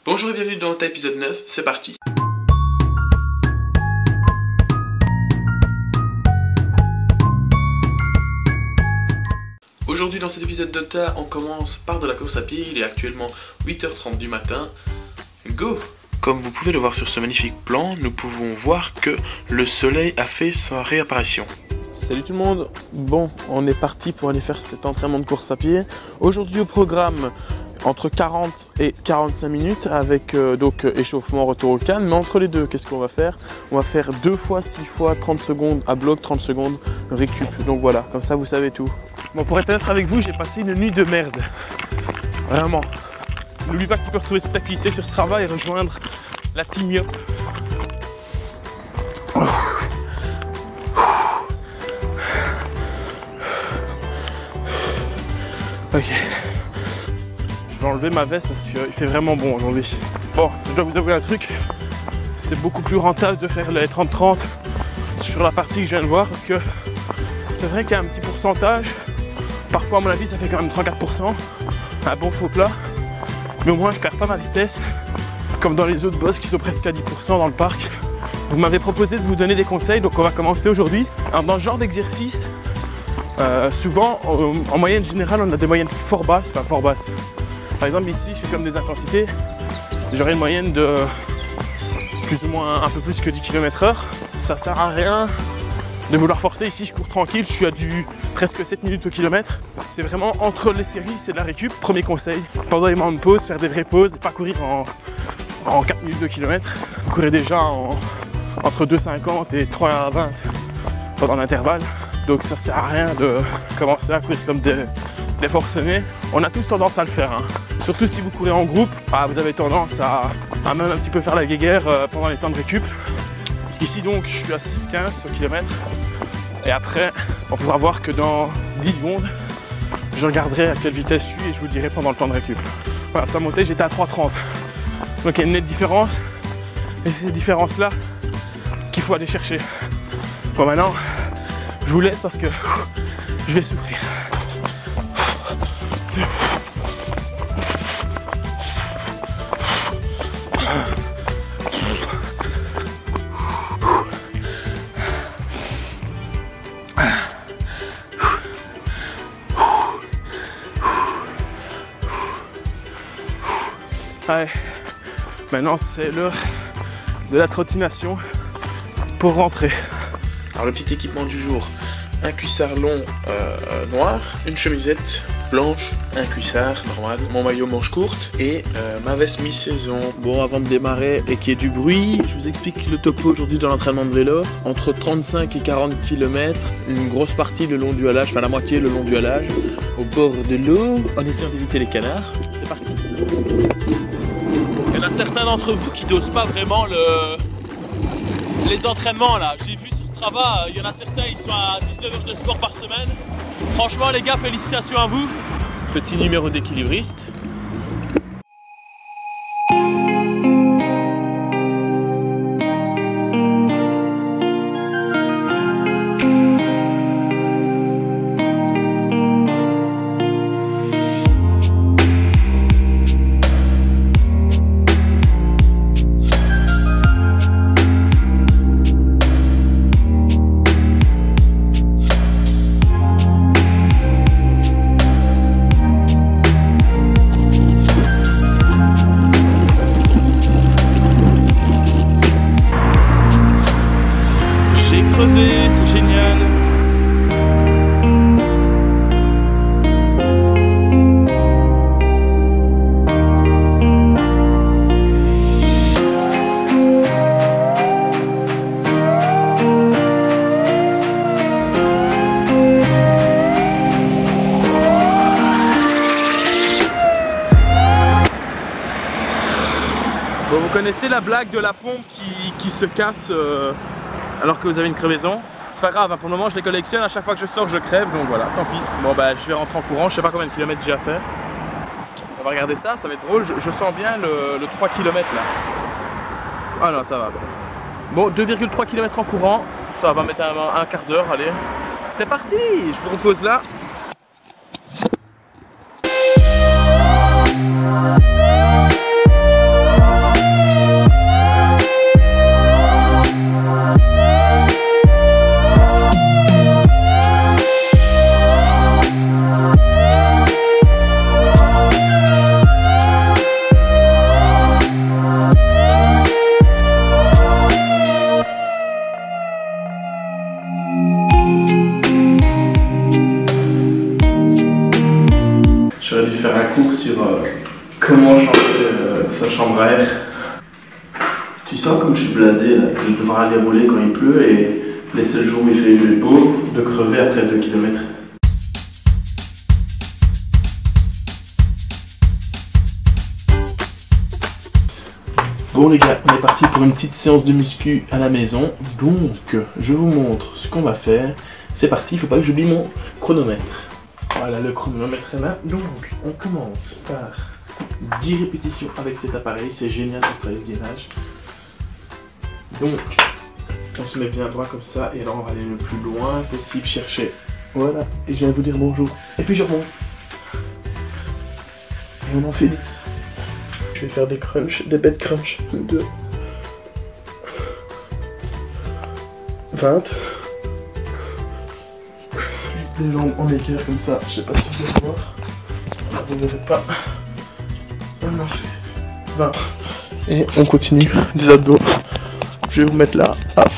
Bonjour et bienvenue dans l'épisode 9, c'est parti. Aujourd'hui dans cet épisode d'Ota, on commence par de la course à pied, il est actuellement 8h30 du matin. Go! Comme vous pouvez le voir sur ce magnifique plan, nous pouvons voir que le soleil a fait sa réapparition. Salut tout le monde, bon on est parti pour aller faire cet entraînement de course à pied. Aujourd'hui au programme entre 40 et 45 minutes avec échauffement, retour au calme. Mais entre les deux, qu'est-ce qu'on va faire? On va faire 2 fois 6 fois 30 secondes à bloc, 30 secondes récup. Donc voilà, comme ça vous savez tout. Bon, pour être honnête avec vous, j'ai passé une nuit de merde. Vraiment. N'oublie pas que tu peux retrouver cette activité sur Strava et rejoindre la Team Yop. Ok. Je vais enlever ma veste parce qu'il fait vraiment bon aujourd'hui. Bon, je dois vous avouer un truc. C'est beaucoup plus rentable de faire les 30-30 sur la partie que je viens de voir parce que c'est vrai qu'il y a un petit pourcentage. Parfois à mon avis ça fait quand même 3-4%. Un bon faux plat. Mais au moins je perds pas ma vitesse. Comme dans les autres bosses qui sont presque à 10% dans le parc. Vous m'avez proposé de vous donner des conseils, donc on va commencer aujourd'hui. Alors dans ce genre d'exercice, souvent en moyenne générale on a des moyennes fort basses. Par exemple ici je fais comme des intensités. J'aurai une moyenne de plus ou moins un peu plus que 10 km/h. Ça sert à rien de vouloir forcer. Ici je cours tranquille, je suis à du presque 7 minutes au kilomètre. C'est vraiment entre les séries, c'est de la récup. Premier conseil, pendant les moments de pause, faire des vraies pauses et pas courir en 4 minutes de kilomètre. Vous courez déjà entre 2,50 et 3,20 pendant l'intervalle. Donc ça sert à rien de commencer à courir comme des forcenés. On a tous tendance à le faire, hein. Surtout si vous courez en groupe, vous avez tendance à même un petit peu faire la guéguerre pendant les temps de récup. Parce qu'ici donc je suis à 6,15 au kilomètre. Et après on pourra voir que dans 10 secondes je regarderai à quelle vitesse je suis et je vous dirai pendant le temps de récup. Voilà, ça montait, j'étais à 3,30. Donc il y a une nette différence. Et c'est ces différences là qu'il faut aller chercher. Bon maintenant je vous laisse parce que je vais souffrir. Allez, maintenant c'est l'heure de la trottination pour rentrer. Alors le petit équipement du jour, un cuissard long noir, une chemisette blanche, un cuissard normal, mon maillot manche courte et ma veste mi-saison. Bon, avant de démarrer et qu'il y ait du bruit, je vous explique le topo aujourd'hui dans l'entraînement de vélo. Entre 35 et 40 km, une grosse partie le long du halage, enfin la moitié le long du halage, au bord de l'eau, en essayant d'éviter les canards. C'est parti. Il y en a certains d'entre vous qui n'osent pas vraiment les entraînements là. J'ai vu sur Strava, il y en a certains, ils sont à 19 heures de sport par semaine. Franchement les gars, félicitations à vous. Petit numéro d'équilibriste. C'est génial. Bon, vous connaissez la blague de la pompe qui se casse alors que vous avez une crevaison. C'est pas grave, hein, pour le moment je les collectionne, à chaque fois que je sors je crève, donc voilà, tant pis. Bon bah je vais rentrer en courant, je sais pas combien de kilomètres j'ai à faire. On va regarder ça, ça va être drôle, je sens bien le 3 km là. Ah non, ça va. Bon, 2,3 km en courant, ça va mettre un quart d'heure, allez. C'est parti, je vous repose là. sa chambre à air. Tu sens comme je suis blasé là, de devoir aller rouler quand il pleut et laisser le jour où il fait beau, de crever après 2 km. Bon les gars, on est parti pour une petite séance de muscu à la maison. Donc, je vous montre ce qu'on va faire. C'est parti, il faut pas que j'oublie mon chronomètre. Voilà, le chronomètre est là. Donc, on commence par 10 répétitions avec cet appareil. C'est génial pour travailler le gainage. Donc, on se met bien droit comme ça. Et alors, on va aller le plus loin possible chercher. Voilà, et je viens de vous dire bonjour. Et puis je remonte. Et on en fait 10. Je vais faire des crunchs, des bêtes crunchs. 2, 20. Les jambes en équerre comme ça, je sais pas si vous allez voir. Là, vous verrez pas. On en fait 20. Et on continue des abdos. Je vais vous mettre là. Hop.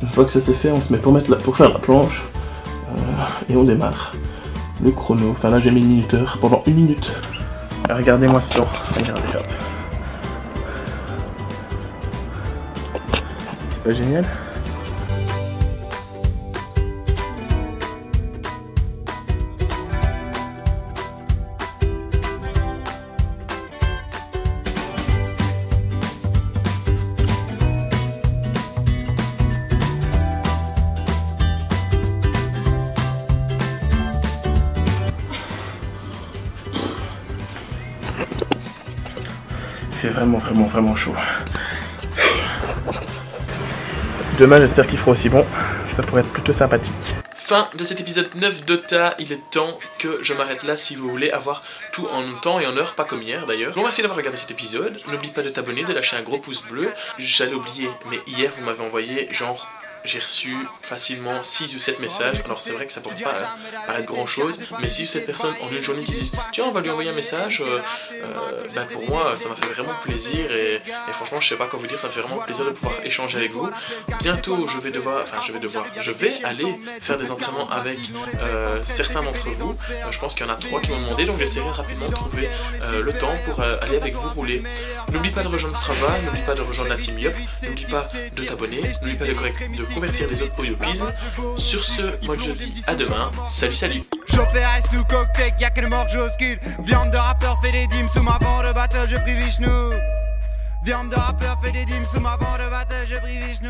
Une fois que ça c'est fait, on se met pour faire la planche et on démarre le chrono. Enfin là j'ai mis le minuteur pendant 1 minute. Regardez-moi ce temps. Regardez, hop. C'est pas génial? Il fait vraiment chaud. Demain j'espère qu'il fera aussi bon, ça pourrait être plutôt sympathique. Fin de cet épisode 9 d'Ota, il est temps que je m'arrête là si vous voulez avoir tout en temps et en heure, pas comme hier d'ailleurs. Je vous remercie d'avoir regardé cet épisode, n'oublie pas de t'abonner, de lâcher un gros pouce bleu. J'allais oublier, mais hier vous m'avez envoyé genre... J'ai reçu facilement 6 ou 7 messages, alors c'est vrai que ça pourrait pas paraître grand chose, mais 6 ou 7 personnes en une journée qui disent tiens on va lui envoyer un message, ben pour moi ça m'a fait vraiment plaisir et franchement je sais pas quoi vous dire, ça me fait vraiment plaisir de pouvoir échanger avec vous. Bientôt je vais aller faire des entraînements avec certains d'entre vous, je pense qu'il y en a 3 qui m'ont demandé, donc j'essaierai rapidement de trouver le temps pour aller avec vous rouler. N'oublie pas de rejoindre Strava, n'oublie pas de rejoindre la team Yup, n'oublie pas de t'abonner, n'oublie pas de convertir les autres au yopisme. Sur ce, moi je dis à demain. Salut. J'opérais sous cocktail, y'a que le mort j'oscule. Viande de rappeur fait des dîmes sous ma vente de battle, je prie Vishnu. Viande de rappeur fait des dîmes sous ma vente de battle, je prie Vishnu.